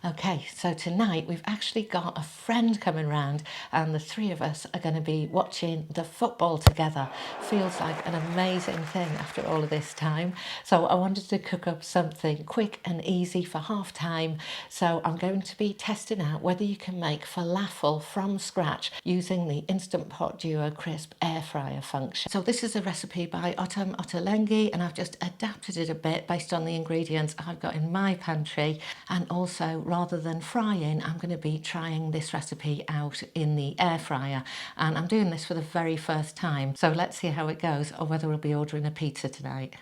Okay, so tonight we've actually got a friend coming round and the three of us are going to be watching the football together. Feels like an amazing thing after all of this time. So I wanted to cook up something quick and easy for half time. So I'm going to be testing out whether you can make falafel from scratch using the Instant Pot Duo Crisp air fryer function. So this is a recipe by Ottolenghi and I've just adapted it a bit based on the ingredients I've got in my pantry, and also rather than frying, I'm going to be trying this recipe out in the air fryer, and I'm doing this for the very first time. So let's see how it goes, or whether we'll be ordering a pizza tonight.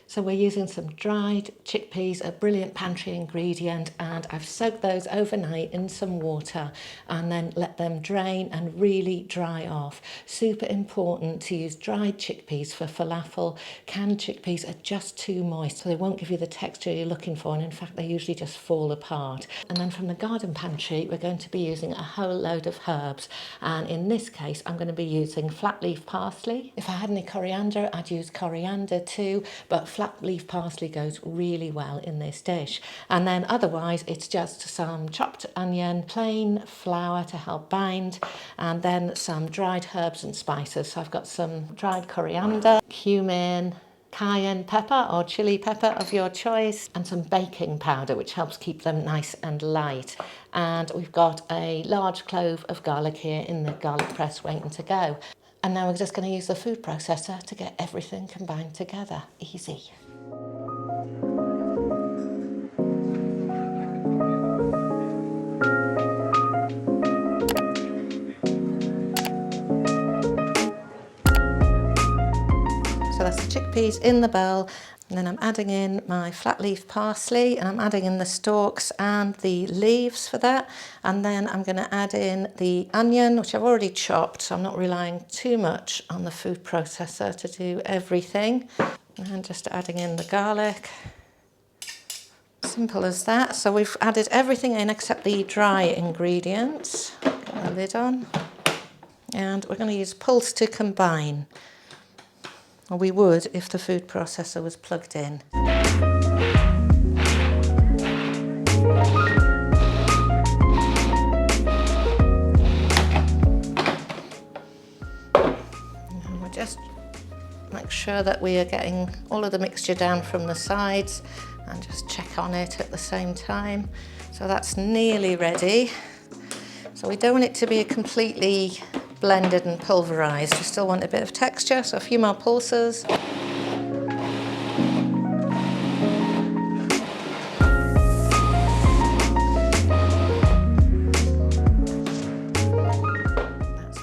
So we're using some dried chickpeas, a brilliant pantry ingredient, and I've soaked those overnight in some water and then let them drain and really dry off. Super important to use dried chickpeas for falafel. Canned chickpeas are just too moist, so they won't give you the texture you're looking for, and in fact they usually just fall apart. And then from the garden pantry we're going to be using a whole load of herbs, and in this case I'm going to be using flat leaf parsley. If I had any coriander I'd use coriander too, but flat leaf parsley goes really well in this dish. And then otherwise it's just some chopped onion, plain flour to help bind, and then some dried herbs and spices. So I've got some dried coriander, cumin, cayenne pepper or chili pepper of your choice, and some baking powder which helps keep them nice and light. And we've got a large clove of garlic here in the garlic press waiting to go. And now we're just going to use the food processor to get everything combined together. Easy. So that's the chickpeas in the bowl, and then I'm adding in my flat leaf parsley, and I'm adding in the stalks and the leaves for that. And then I'm going to add in the onion, which I've already chopped, so I'm not relying too much on the food processor to do everything. And just adding in the garlic. Simple as that. So we've added everything in except the dry ingredients. Get the lid on. And we're going to use pulse to combine. Or we would if the food processor was plugged in. And we'll just make sure that we are getting all of the mixture down from the sides, and just check on it at the same time. So that's nearly ready. So we don't want it to be completely blended and pulverised. We still want a bit of texture, so a few more pulses. That's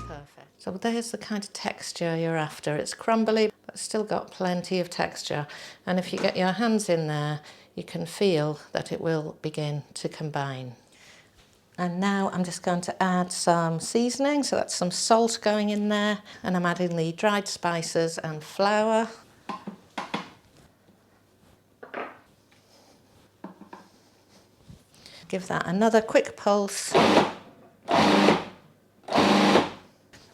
perfect. So there's the kind of texture you're after. It's crumbly, but still got plenty of texture. And if you get your hands in there, you can feel that it will begin to combine. And now I'm just going to add some seasoning, so that's some salt going in there, and I'm adding the dried spices and flour. Give that another quick pulse.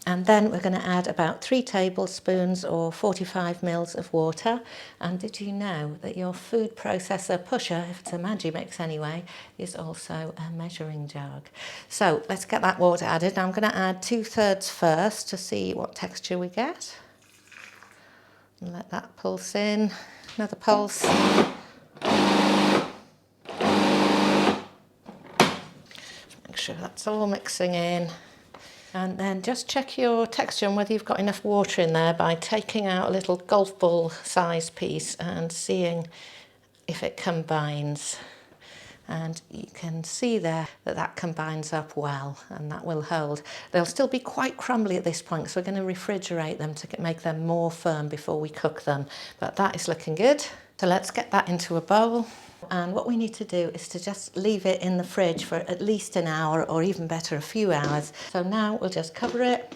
And then we're going to add about 3 tablespoons or 45 mils of water. And did you know that your food processor pusher, if it's a Magimix anyway, is also a measuring jug? So let's get that water added. Now I'm going to add 2/3 first to see what texture we get. And let that pulse in. Another pulse. Make sure that's all mixing in. And then just check your texture and whether you've got enough water in there by taking out a little golf ball size piece and seeing if it combines. And you can see there that that combines up well, and that will hold. They'll still be quite crumbly at this point, so we're going to refrigerate them to make them more firm before we cook them. But that is looking good. So let's get that into a bowl. And what we need to do is to just leave it in the fridge for at least an hour, or even better, a few hours. So now we'll just cover it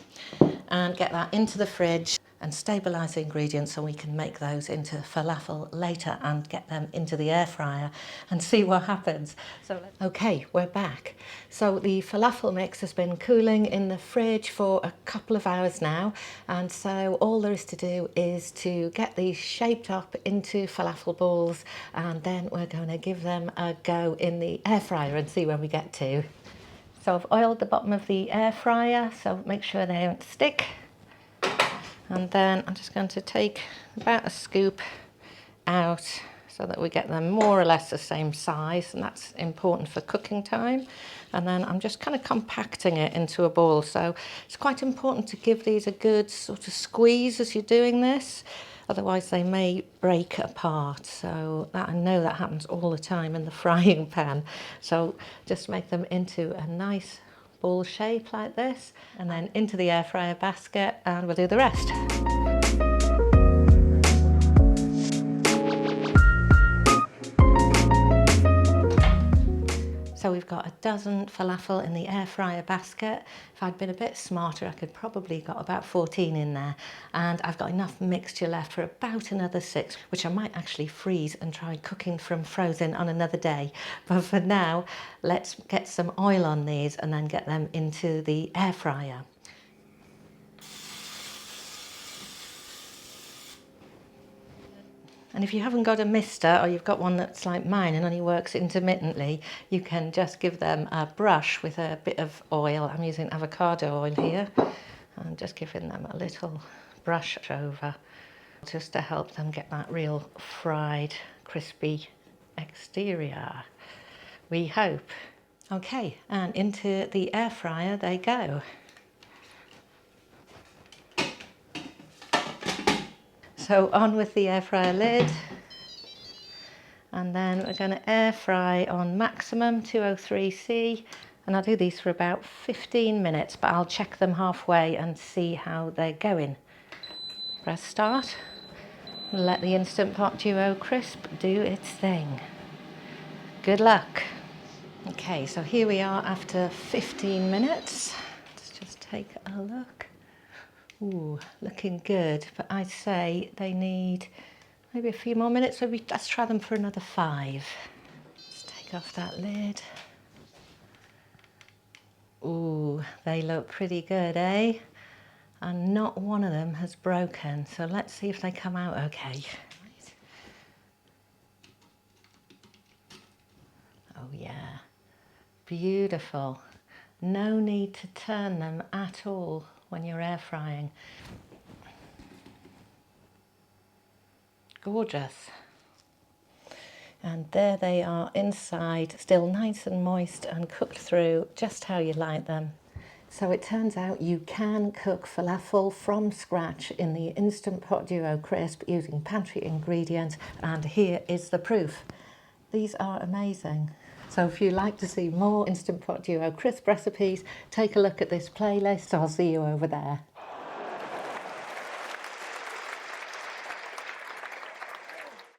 and get that into the fridge. and stabilise the ingredients so we can make those into falafel later and get them into the air fryer and see what happens. So, okay, we're back. So the falafel mix has been cooling in the fridge for a couple of hours now, and so all there is to do is to get these shaped up into falafel balls, and then we're going to give them a go in the air fryer and see where we get to. So I've oiled the bottom of the air fryer, so make sure they don't stick. And then I'm just going to take about a scoop out so that we get them more or less the same size, and that's important for cooking time. And then I'm just kind of compacting it into a ball. So it's quite important to give these a good sort of squeeze as you're doing this, otherwise they may break apart. So I know that happens all the time in the frying pan. So just make them into a nice ball shape like this, and then into the air fryer basket, and we'll do the rest. So we've got a dozen falafel in the air fryer basket. If I'd been a bit smarter, I could probably got about 14 in there. And I've got enough mixture left for about another 6, which I might actually freeze and try cooking from frozen on another day. But for now, let's get some oil on these and then get them into the air fryer. And if you haven't got a mister, or you've got one that's like mine and only works intermittently, you can just give them a brush with a bit of oil. I'm using avocado oil here, and just giving them a little brush over, just to help them get that real fried, crispy exterior, we hope. Okay, and into the air fryer they go. So on with the air fryer lid, and then we're going to air fry on maximum 203°C, and I'll do these for about 15 minutes, but I'll check them halfway and see how they're going. Press start, let the Instant Pot Duo Crisp do its thing. Good luck. Okay, so here we are after 15 minutes. Let's just take a look. Ooh, looking good, but I'd say they need maybe a few more minutes. Maybe let's try them for another 5. Let's take off that lid. Ooh, they look pretty good, eh? And not one of them has broken, so let's see if they come out okay. Oh yeah, beautiful. No need to turn them at all when you're air frying. Gorgeous. And there they are inside, still nice and moist and cooked through just how you like them. So it turns out you can cook falafel from scratch in the Instant Pot Duo Crisp using pantry ingredients, and here is the proof. These are amazing. So if you'd like to see more Instant Pot Duo Crisp recipes, take a look at this playlist. I'll see you over there.